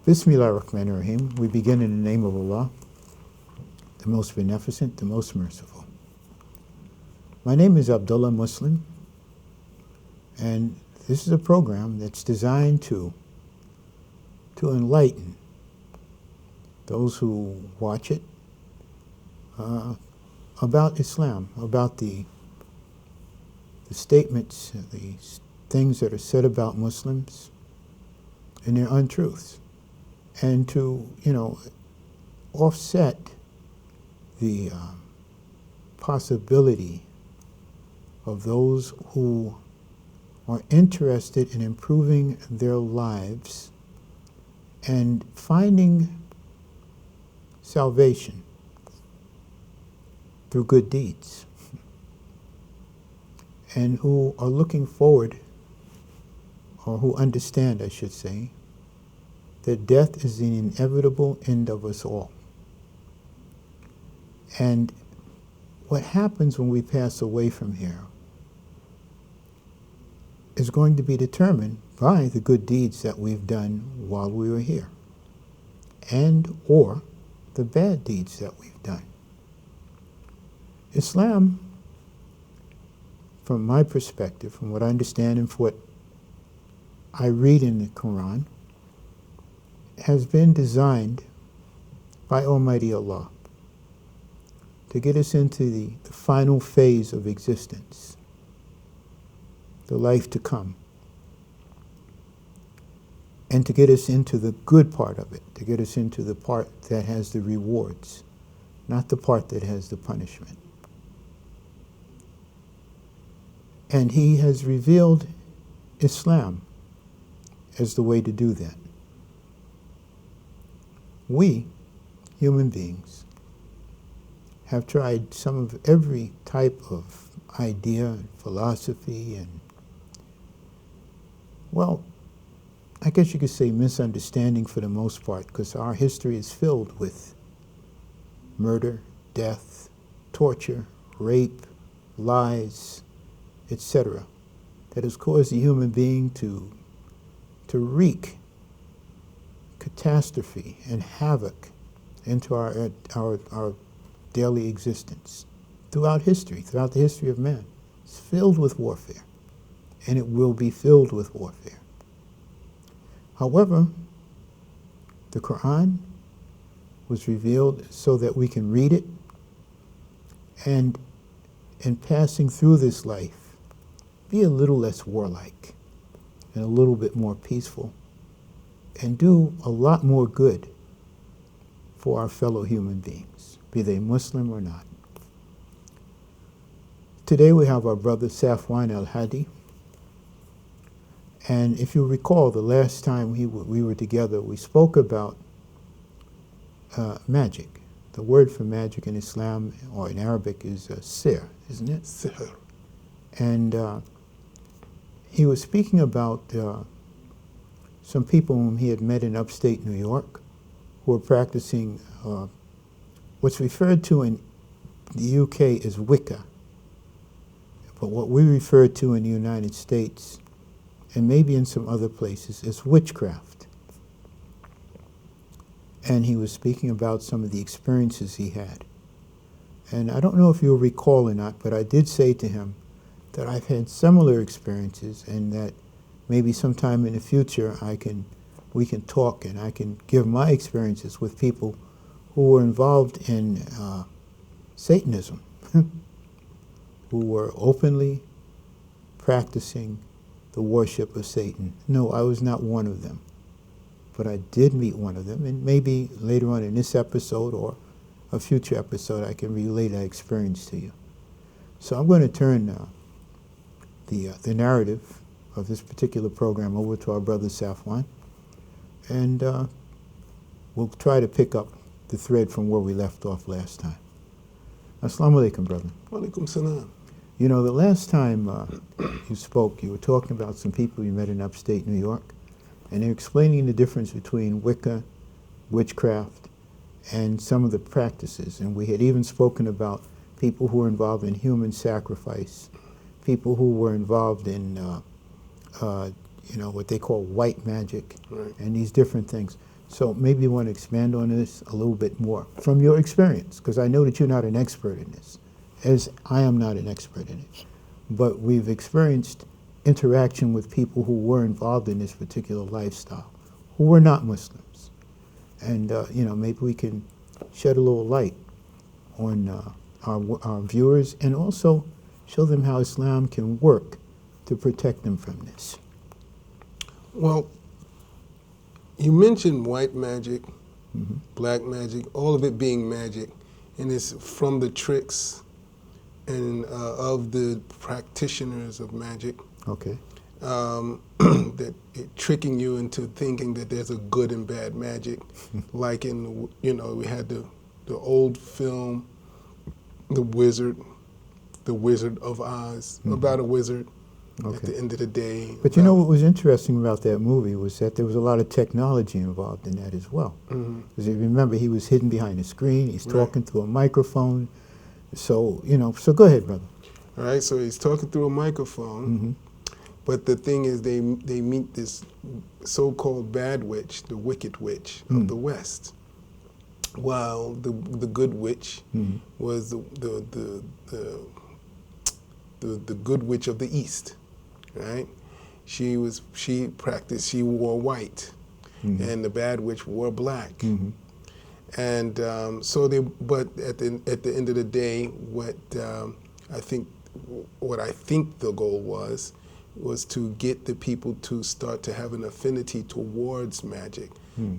Bismillahirrahmanirrahim. We begin in the name of Allah, the most beneficent, the most merciful. My name is Abdullah Muslim, and this is a program that's designed to enlighten those who watch it about Islam, about the statements, the things that are said about Muslims and their untruths, and to, offset the possibility of those who are interested in improving their lives and finding salvation through good deeds, and who are looking forward, or who understand, I should say, that death is the inevitable end of us all. And what happens when we pass away from here is going to be determined by the good deeds that we've done while we were here, and or the bad deeds that we've done. Islam, from my perspective, from what I understand and from what I read in the Quran, has been designed by Almighty Allah to get us into the final phase of existence, the life to come, and to get us into the good part of it, to get us into the part that has the rewards, not the part that has the punishment. And He has revealed Islam as the way to do that. We, human beings, have tried some of every type of idea and philosophy and, well, I guess you could say misunderstanding for the most part, because our history is filled with murder, death, torture, rape, lies, etc., that has caused the human being to wreak catastrophe and havoc into our daily existence throughout history, throughout the history of man. It's filled with warfare, and it will be filled with warfare. However, the Quran was revealed so that we can read it, and in passing through this life, be a little less warlike and a little bit more peaceful, and do a lot more good for our fellow human beings, be they Muslim or not. Today we have our brother Safwan al-Hadi, and if you recall, the last time we were together, we spoke about magic. The word for magic in Islam, or in Arabic, is sihr, isn't it? Sihr. And he was speaking about some people whom he had met in upstate New York who were practicing what's referred to in the UK as Wicca, but what we refer to in the United States, and maybe in some other places, as witchcraft. And he was speaking about some of the experiences he had. And I don't know if you'll recall or not, but I did say to him that I've had similar experiences, and that maybe sometime in the future we can talk, and I can give my experiences with people who were involved in Satanism, who were openly practicing the worship of Satan. No, I was not one of them, but I did meet one of them, and maybe later on in this episode or a future episode I can relay that experience to you. So I'm going to turn the narrative of this particular program over to our brother Safwan, and we'll try to pick up the thread from where we left off last time. Assalamu alaikum, brother. Wa alaikum salam. You know, the last time you spoke, you were talking about some people you met in upstate New York, and they're explaining the difference between Wicca, witchcraft, and some of the practices. And we had even spoken about people who were involved in human sacrifice, people who were involved in, you know, what they call white magic, Right. and these different things. So maybe you want to expand on this a little bit more from your experience, because I know that you're not an expert in this, as I am not an expert in it. But we've experienced interaction with people who were involved in this particular lifestyle, who were not Muslims. And, you know, maybe we can shed a little light on our viewers, and also show them how Islam can work to protect them from this. Well, you mentioned white magic, Mm-hmm. black magic, all of it being magic, and it's from the tricks and of the practitioners of magic Okay. that tricking you into thinking that there's a good and bad magic, like in, you know, we had the old film, The Wizard of Oz, about a wizard. At Okay. the end of the day. But you know what was interesting about that movie was that there was a lot of technology involved in that as well. Mhm. Because you remember, he was hidden behind a screen, he's Right. talking through a microphone. So, you know, so go ahead, brother. All right, so he's talking through a microphone, Mm-hmm. but the thing is, they meet this so-called bad witch, the wicked witch of the West, while the good witch Mm-hmm. was the good witch of the East, right? She wore white, Mm-hmm. and the bad witch wore black. Mm-hmm. And but at the end of the day, what I think the goal was to get the people to start to have an affinity towards magic,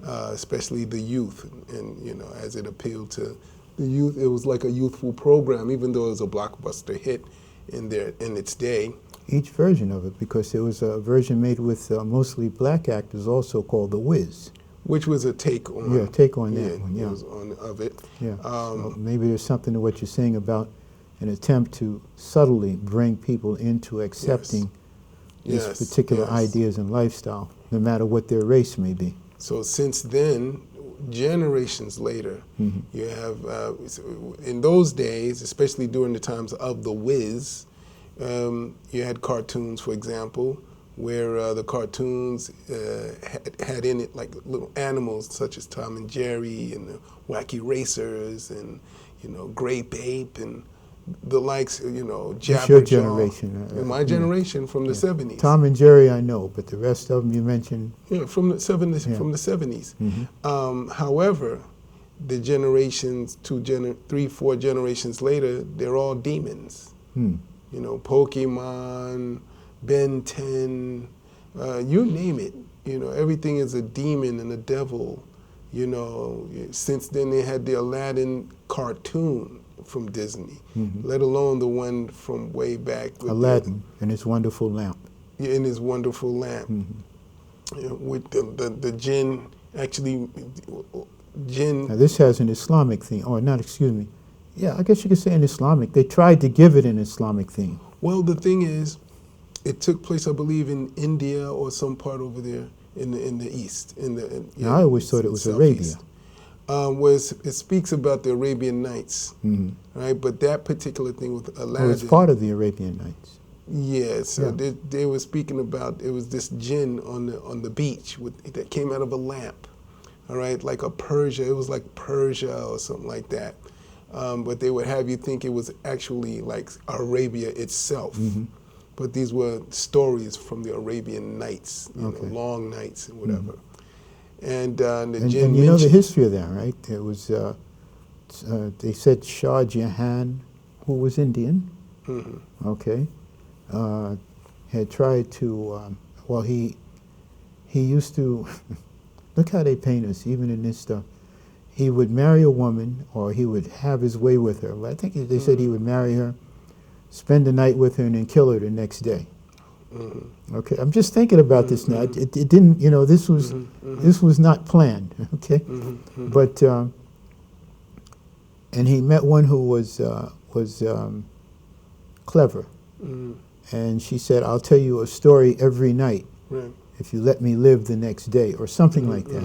especially the youth, and you know, as it appealed to the youth, it was like a youthful program, even though it was a blockbuster hit in its day. Each version of it, because there was a version made with mostly black actors also called The Wiz. Which was a take on. Yeah, take on that one, yeah. It was of it. Yeah. So maybe there's something to what you're saying about an attempt to subtly bring people into accepting these Yes, particular yes. ideas and lifestyle, no matter what their race may be. So since then, generations later, you have, in those days, especially during the times of The Wiz, you had cartoons, for example, where the cartoons had in it like little animals such as Tom and Jerry and the Wacky Racers and, you know, Grape Ape and the likes, you know, Jabberjaw. It's your generation. My generation from the 70s. Tom and Jerry, I know, but the rest of them you mentioned. Yeah, from the 70s. Yeah. From the 70s. However, the generations, 3, 4 generations later, they're all demons. You know, Pokemon, Ben 10, you name it. You know, everything is a demon and a devil. You know, since then they had the Aladdin cartoon from Disney, let alone the one from way back with Aladdin and his wonderful lamp. in his wonderful lamp. You know, with the jinn, actually, jinn. Now this has an Islamic theme, or not, excuse me. Yeah, I guess you could say an Islamic. They tried to give it an Islamic theme. Well, the thing is, it took place, I believe, in India or some part over there in the east. Now, I always thought it was Arabia. Where it speaks about the Arabian Nights, right? But that particular thing with Aladdin. Well, it's part of the Arabian Nights. Yeah, so they were speaking about, it was this jinn on the beach that came out of a lamp, all right, like a Persia. It was like Persia or something like that. But they would have you think it was actually like Arabia itself. But these were stories from the Arabian Nights, you know, long nights and whatever. And the jinn and you know the history of that, right? It was, they said Shah Jahan, who was Indian, okay, had tried to, well, he used to, look how they paint us, even in this stuff. He would marry a woman, or he would have his way with her. I think they said he would marry her, spend the night with her, and then kill her the next day. Okay, I'm just thinking about this now. It didn't, you know, this was not planned. Okay, but and he met one who was clever. Mm. And she said, "I'll tell you a story every night Right. if you let me live the next day," or something like that.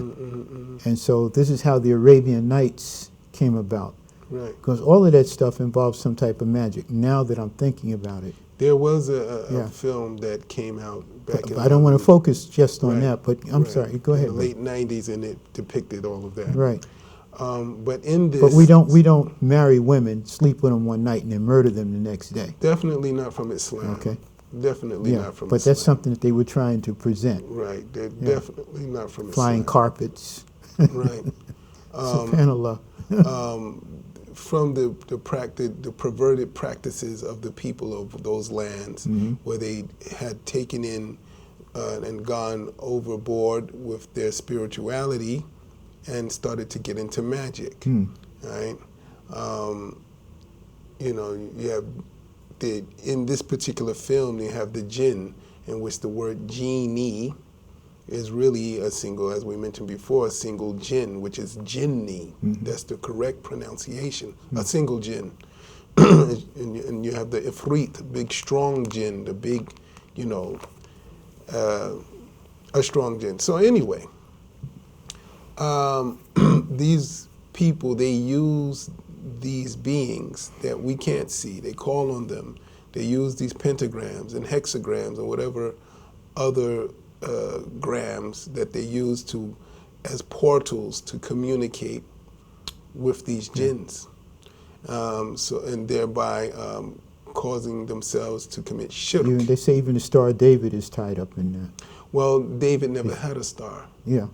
And so this is how the Arabian Nights came about. Right. Because all of that stuff involves some type of magic, now that I'm thinking about it. There was a film that came out back But in I don't want to focus just on Right. that, but I'm Right. sorry, go ahead. In the late 90s, and it depicted all of that. Right. But in this... But we don't marry women, sleep with them one night, and then murder them the next day. Definitely not from Islam. Okay. Definitely not from but Islam. that's something that they were trying to present. Right. They're definitely not from Flying Islam. carpets. Right. SubhanAllah. From the perverted practices of the people of those lands, where they had taken in and gone overboard with their spirituality and started to get into magic, right? You know, you have in this particular film, you have the jinn, in which the word genie is really a single, as we mentioned before, a single jinn, which is jinni. That's the correct pronunciation, a single jinn. and you have the ifrit, big strong jinn, the big, you know, a strong jinn. So anyway, these people, they use these beings that we can't see. They call on them. They use these pentagrams and hexagrams and whatever other grams that they use as portals to communicate with these jinns. And thereby causing themselves to commit shirk. They say even the Star of David is tied up in that. Well, David never had a star. Yeah.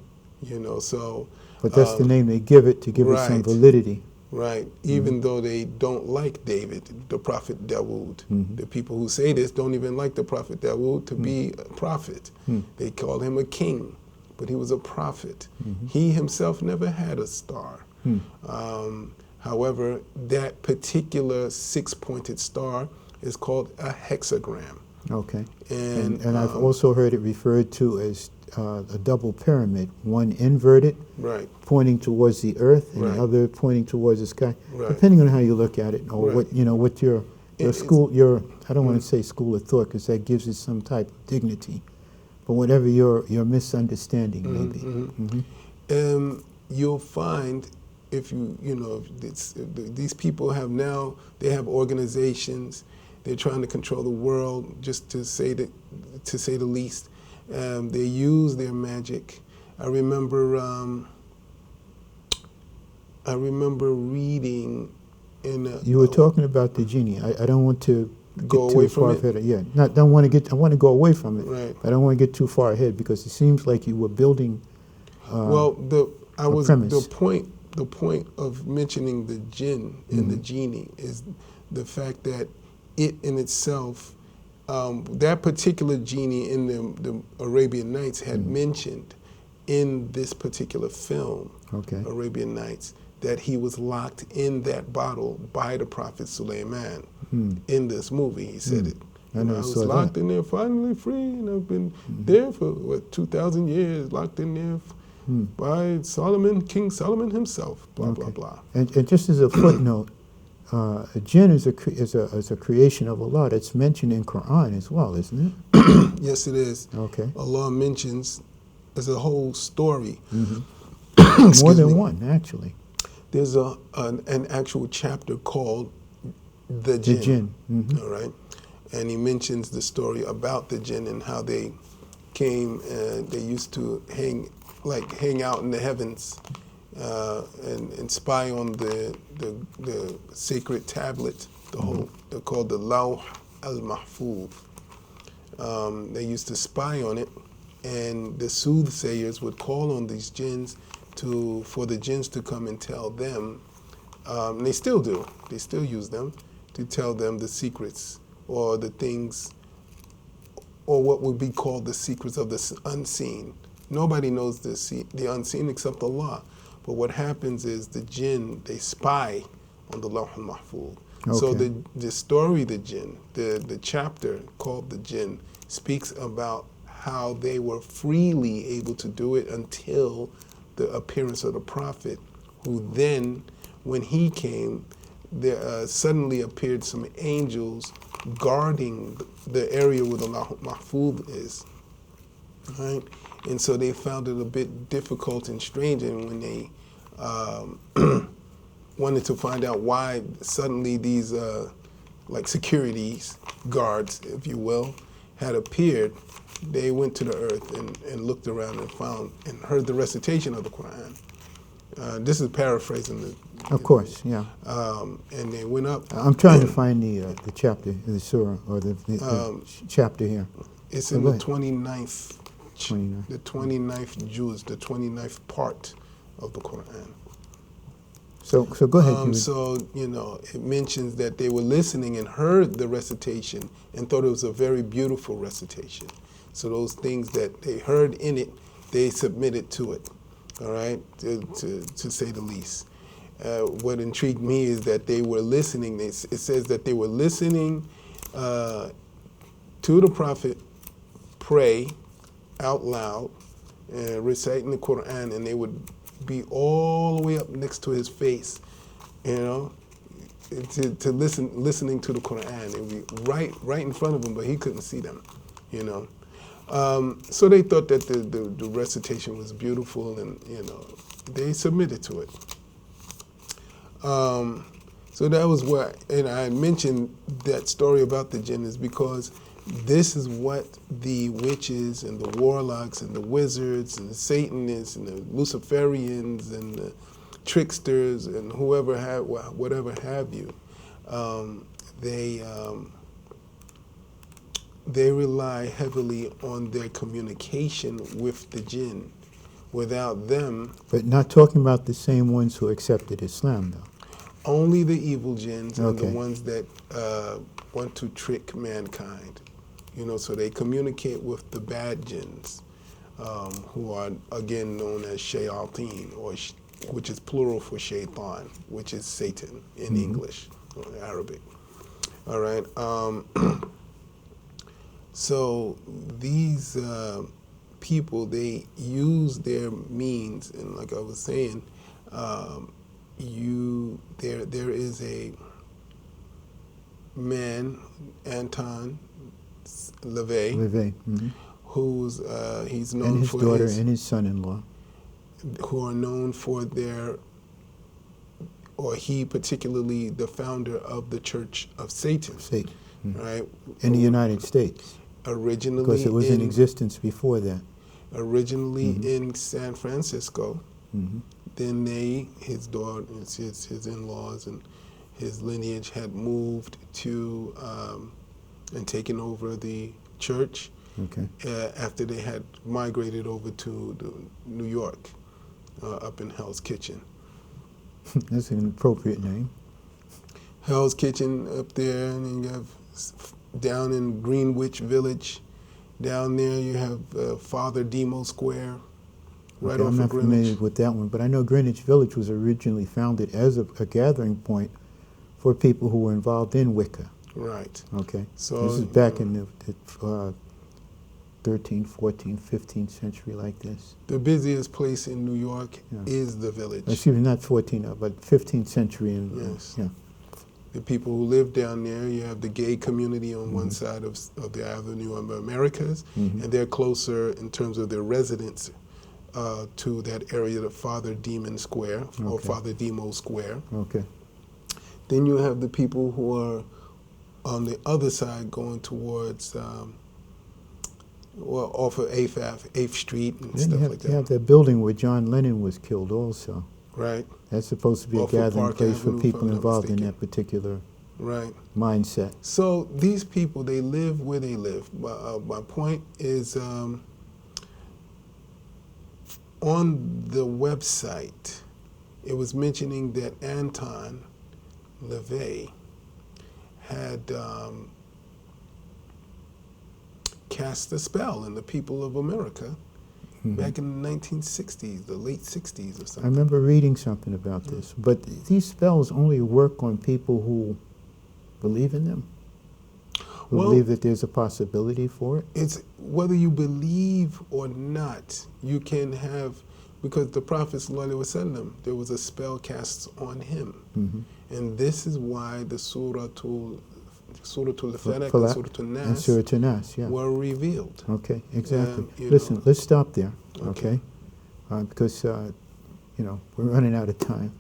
You know, so... But that's the name they give it to give it some validity. Right. Even though they don't like David, the prophet Dawood. The people who say this don't even like the prophet Dawood to be a prophet. They call him a king, but he was a prophet. He himself never had a star. However, that particular six-pointed star is called a hexagram. Okay. And I've also heard it referred to as a double pyramid, one inverted, right, pointing towards the earth, and the other pointing towards the sky, depending on how you look at it, or what what your school, I don't want to say school of thought, because that gives it some type of dignity, but whatever your misunderstanding may be. You'll find if these people have now, they have organizations, they're trying to control the world, just to say the least. They use their magic. I remember reading in you were talking about the genie. I don't want to go get away too from far it. ahead. Yeah, I want to go away from it. Right. But I don't want to get too far ahead, because it seems like you were building. The point of mentioning the jinn and the genie is the fact that it in itself, that particular genie in the Arabian Nights had mentioned in this particular film, Arabian Nights, that he was locked in that bottle by the Prophet Suleiman. In this movie, he said it. I was locked in there, finally free, and I've been there for 2,000 years, locked in there by Solomon, King Solomon himself. Blah blah blah. And just as a footnote, a jinn is a creation of Allah. That's mentioned in Quran as well, isn't it? Yes, it is. Okay. Allah mentions, there's a whole story. More than one, actually. There's an actual chapter called The Jinn. All right. And he mentions the story about the jinn and how they came and they used to hang out in the heavens and spy on the sacred tablet, they're called the Lawh al-Mahfuz. They used to spy on it, and the soothsayers would call on these jinns for the jinns to come and tell them, and they still do, they still use them to tell them the secrets or the things, or what would be called the secrets of the unseen. Nobody knows the unseen except Allah. But what happens is the jinn, they spy on the Lawh al-Mahfuz. So the story, the jinn, the chapter called the jinn, speaks about how they were freely able to do it until the appearance of the Prophet, who then when he came, there suddenly appeared some angels guarding the area where the Mahfuz is, right? And so they found it a bit difficult and strange, and when they wanted to find out why suddenly these like securities guards, if you will, had appeared, they went to the earth and looked around and found and heard the recitation of the Quran. This is paraphrasing the. Of course, yeah. And they went up. I'm trying to find the chapter, the surah, or the chapter here. It's in the 29th, 29th. the 29th juz, the 29th part of the Quran. So go ahead. So, you know, it mentions that they were listening and heard the recitation and thought it was a very beautiful recitation. So those things that they heard in it, they submitted to it, all right, to say the least. What intrigued me is that they were listening. It says that they were listening to the Prophet pray out loud, reciting the Quran, and they would be all the way up next to his face, you know, to listening to the Quran. It would be right in front of him, but he couldn't see them, you know. So they thought that the recitation was beautiful, and you know, they submitted to it. So that was what, and I mentioned that story about the jinn is because this is what the witches and the warlocks and the wizards and the Satanists and the Luciferians and the tricksters and whoever have whatever have you, they rely heavily on their communication with the jinn. Without them, but not talking about the same ones who accepted Islam, though. Only the evil jinns and Okay. the ones that want to trick mankind. You know, so they communicate with the bad jinns, who are again known as shayateen, which is plural for shaitan, which is Satan in English or Arabic. All right. So these people, they use their means, and like I was saying, there is a man, Anton LaVey, who's he's known and his for daughter and his son-in-law, who are known for he particularly the founder of the Church of Satan, right? In the United States, originally, because it was in existence before that. Originally in San Francisco, then his daughter, his in-laws, and his lineage had moved to and taken over the church. Okay. After they had migrated over to New York, up in Hell's Kitchen. That's an appropriate name. Hell's Kitchen up there, and then you have down in Greenwich Village. Down there you have Father Demo Square, right off I'm not of Greenwich. familiar with that one, but I know Greenwich Village was originally founded as a gathering point for people who were involved in Wicca. Right. Okay. So this is back in the 13th, 14th, 15th century, like this. the busiest place in New York is the Village. Excuse me, not 14th, but 15th century. Yes. Yeah. The people who live down there, you have the gay community on one side of the Avenue of Americas, and they're closer in terms of their residence to that area, the Father Demon Square or Father Demo Square. Okay. Then you have the people who are on the other side going towards, off of 8th Street and Then stuff you have, like that. you have that building where John Lennon was killed also. Right. That's supposed to be Off a of gathering Park place for Avenue, if people I'm not involved in mistaken. that particular Right. mindset. So these people, they live where they live. My point is, on the website, it was mentioning that Anton LaVey had cast a spell on the people of America back in the 1960s, the late 60s or I something. remember reading something about this, but these spells only work on people who believe in them, who Well, believe that there's a possibility for it. It's whether you believe or not, you can have Because the Prophet ﷺ, there was a spell cast on him. And this is why the Suratul Falaq and Suratul Nas were revealed. Okay, exactly. You Listen, know. let's stop there, okay? Because, you know, we're running out of time,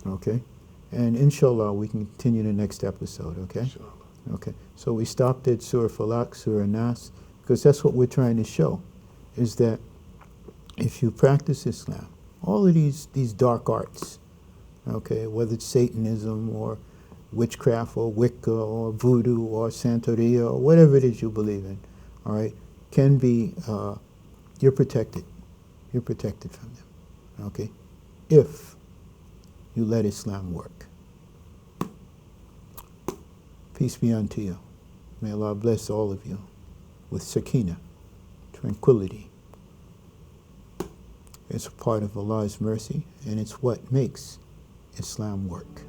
okay? And inshallah, we can continue the next episode, okay? Inshallah. Okay, so we stopped at Surah Falaq, Surah Nas, because that's what we're trying to show, is that if you practice Islam, all of these dark arts, okay, whether it's Satanism or witchcraft or Wicca or voodoo or Santeria or whatever it is you believe in, all right, can be, you're protected. You're protected from them, okay, if you let Islam work. Peace be unto you. May Allah bless all of you with sakina, tranquility. It's a part of Allah's mercy, and it's what makes Islam work.